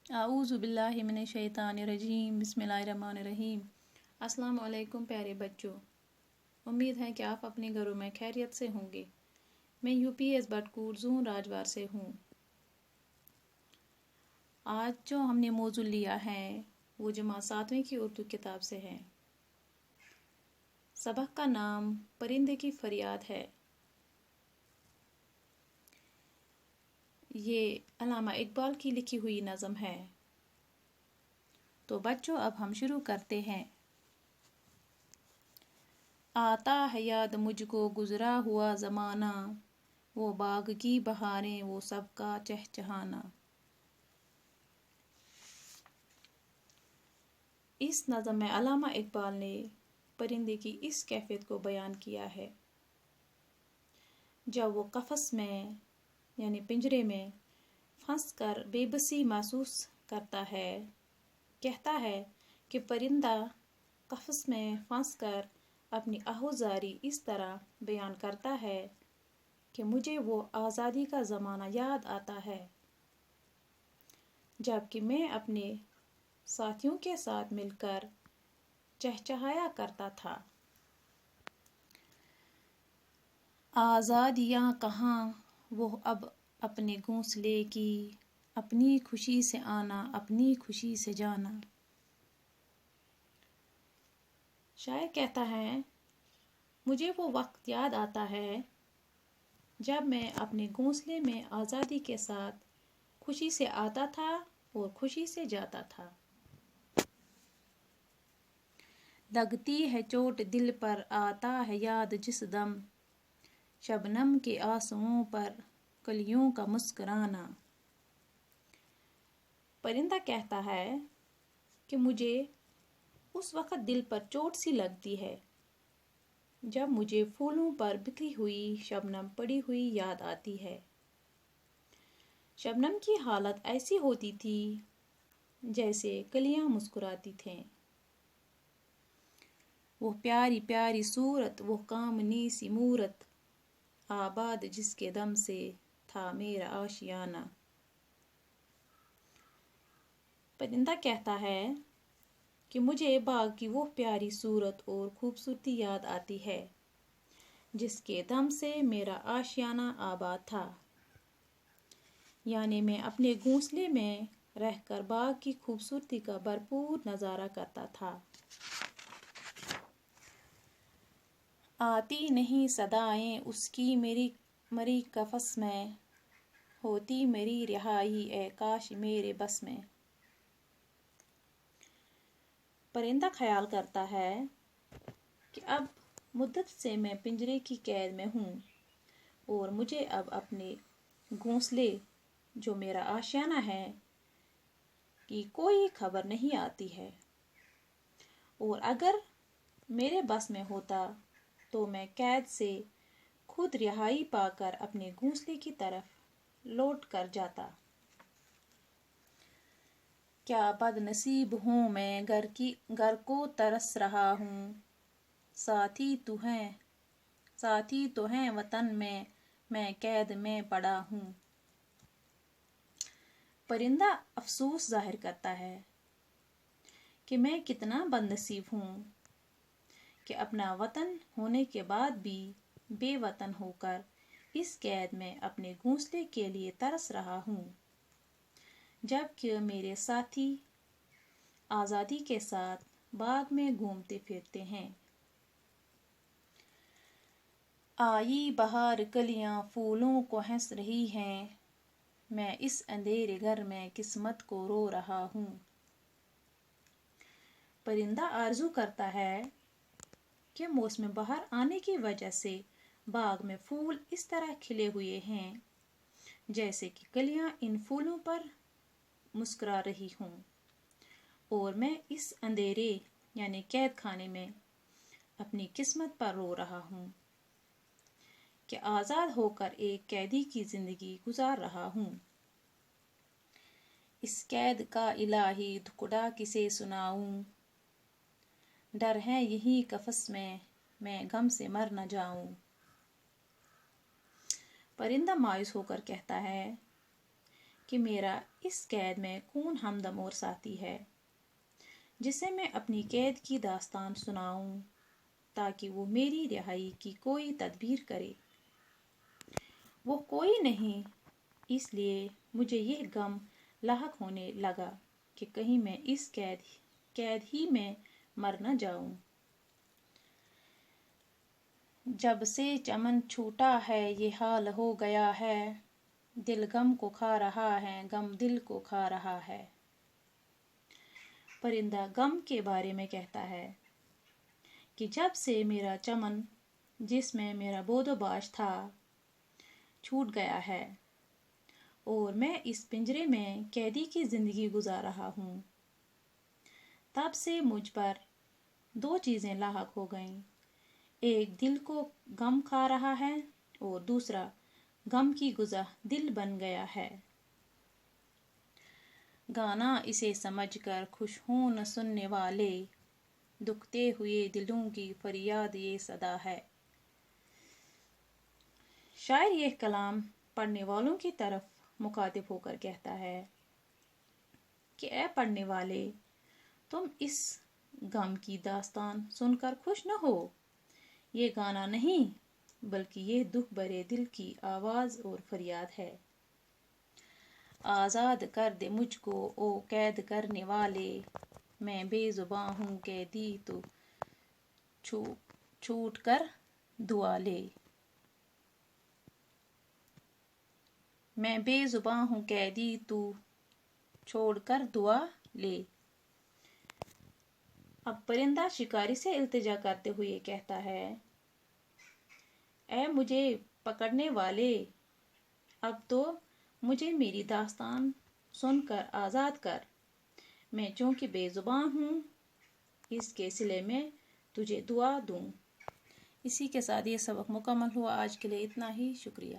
اعوذ باللہ من الشیطان الرجیم بسم اللہ الرحمن الرحیم۔ السلام علیکم پیارے بچوں، امید ہے کہ آپ اپنے گھروں میں خیریت سے ہوں گے۔ میں UPS بٹکور زون راجوار سے ہوں۔ آج جو ہم نے موضوع لیا ہے وہ جماعت 7ویں کی اردو کتاب سے ہے۔ سبق کا نام پرندے کی فریاد ہے۔ یہ علامہ اقبال کی لکھی ہوئی نظم ہے۔ تو بچوں اب ہم شروع کرتے ہیں۔ آتا ہے یاد مجھ کو گزرا ہوا زمانہ، وہ باغ کی بہاریں وہ سب کا چہچہانا۔ اس نظم میں علامہ اقبال نے پرندے کی اس کیفیت کو بیان کیا ہے جب وہ قفس میں یعنی پنجرے میں پھنس کر بے بسی محسوس کرتا ہے۔ کہتا ہے کہ پرندہ قفس میں پھنس کر اپنی آہوزاری اس طرح بیان کرتا ہے کہ مجھے وہ آزادی کا زمانہ یاد آتا ہے جب کہ میں اپنے ساتھیوں کے ساتھ مل کر چہچہایا کرتا تھا۔ آزادیاں کہاں وہ اب اپنے گھونسلے کی، اپنی خوشی سے آنا اپنی خوشی سے جانا۔ شاعر کہتا ہے مجھے وہ وقت یاد آتا ہے جب میں اپنے گھونسلے میں آزادی کے ساتھ خوشی سے آتا تھا اور خوشی سے جاتا تھا۔ لگتی ہے چوٹ دل پر آتا ہے یاد جس دم، شبنم کے آنسوؤں پر کلیوں کا مسکرانا۔ پرندہ کہتا ہے کہ مجھے اس وقت دل پر چوٹ سی لگتی ہے جب مجھے پھولوں پر بکھری ہوئی شبنم پڑی ہوئی یاد آتی ہے۔ شبنم کی حالت ایسی ہوتی تھی جیسے کلیاں مسکراتی تھیں۔ وہ پیاری پیاری صورت، وہ کامنی سی مورت، آباد جس کے دم سے تھا میرا آشیانہ۔ پرندہ کہتا ہے کہ مجھے باغ کی وہ پیاری صورت اور خوبصورتی یاد آتی ہے جس کے دم سے میرا آشیانہ آباد تھا، یعنی میں اپنے گھونسلے میں رہ کر باغ کی خوبصورتی کا بھرپور نظارہ کرتا تھا۔ آتی نہیں صدائیں اس کی میری مری قفس میں، ہوتی میری رہائی اے کاش میرے بس میں۔ پرندہ خیال کرتا ہے کہ اب مدت سے میں پنجرے کی قید میں ہوں اور مجھے اب اپنے گھونسلے جو میرا آشیانہ ہے کی کوئی خبر نہیں آتی ہے، اور اگر میرے بس میں ہوتا تو میں قید سے خود رہائی پا کر اپنے گھونسلے کی طرف لوٹ کر جاتا۔ کیا بد نصیب ہوں میں گھر کو ترس رہا ہوں، ساتھی تو ہیں وطن میں قید میں پڑا ہوں۔ پرندہ افسوس ظاہر کرتا ہے کہ میں کتنا بد نصیب ہوں کہ اپنا وطن ہونے کے بعد بھی بے وطن ہو کر اس قید میں اپنے گھونسلے کے لیے ترس رہا ہوں، جبکہ میرے ساتھی آزادی کے ساتھ باغ میں گھومتے پھرتے ہیں۔ آئی بہار کلیاں پھولوں کو ہنس رہی ہیں، میں اس اندھیرے گھر میں قسمت کو رو رہا ہوں۔ پرندہ آرزو کرتا ہے کہ موسم بہار آنے کی وجہ سے باغ میں پھول اس طرح کھلے ہوئے ہیں جیسے کہ کلیاں ان پھولوں پر مسکرا رہی ہوں، اور میں اس اندھیرے یعنی قید خانے میں اپنی قسمت پر رو رہا ہوں کہ آزاد ہو کر ایک قیدی کی زندگی گزار رہا ہوں۔ اس قید کا الہی دکھڑا کسے سناؤں، ڈر ہے یہی قفس میں غم سے مر نہ جاؤں۔ پرندہ مایوس ہو کر کہتا ہے کہ میرا اس قید میں کون ہمدم اور ساتھی ہے جسے میں اپنی قید کی داستان سناؤں تاکہ وہ میری رہائی کی کوئی تدبیر کرے۔ وہ کوئی نہیں، اس لیے مجھے یہ غم لاحق ہونے لگا کہ کہیں میں اس قید ہی میں مر نہ جاؤں۔ جب سے چمن چھوٹا ہے یہ حال ہو گیا ہے، دل غم کو کھا رہا ہے، غم دل کو کھا رہا ہے۔ پرندہ غم کے بارے میں کہتا ہے کہ جب سے میرا چمن جس میں میرا بود و باش تھا چھوٹ گیا ہے اور میں اس پنجرے میں قیدی کی زندگی گزار رہا ہوں، تب سے مجھ پر دو چیزیں لاحق ہو گئیں۔ ایک دل کو غم کھا رہا ہے اور دوسرا غم کی غذا دل بن گیا ہے۔ گانا اسے سمجھ کر خوش ہوں نہ سننے والے، دکھتے ہوئے دلوں کی فریاد یہ صدا ہے۔ شاعر یہ کلام پڑھنے والوں کی طرف مخاطب ہو کر کہتا ہے کہ اے پڑھنے والے، تم اس غم کی داستان سن کر خوش نہ ہو۔ یہ گانا نہیں بلکہ یہ دکھ بھرے دل کی آواز اور فریاد ہے۔ آزاد کر دے مجھ کو او قید کرنے والے، میں بے زباں ہوں قیدی تو چھوٹ کر دعا لے۔ میں بے زباں ہوں قیدی تو چھوڑ کر دعا لے۔ اب پرندہ شکاری سے التجا کرتے ہوئے کہتا ہے، اے مجھے پکڑنے والے، اب تو مجھے میری داستان سن کر آزاد کر۔ میں چونکہ بے زباں ہوں، اس کے صلے میں تجھے دعا دوں۔ اسی کے ساتھ یہ سبق مکمل ہوا۔ آج کے لیے اتنا ہی، شکریہ۔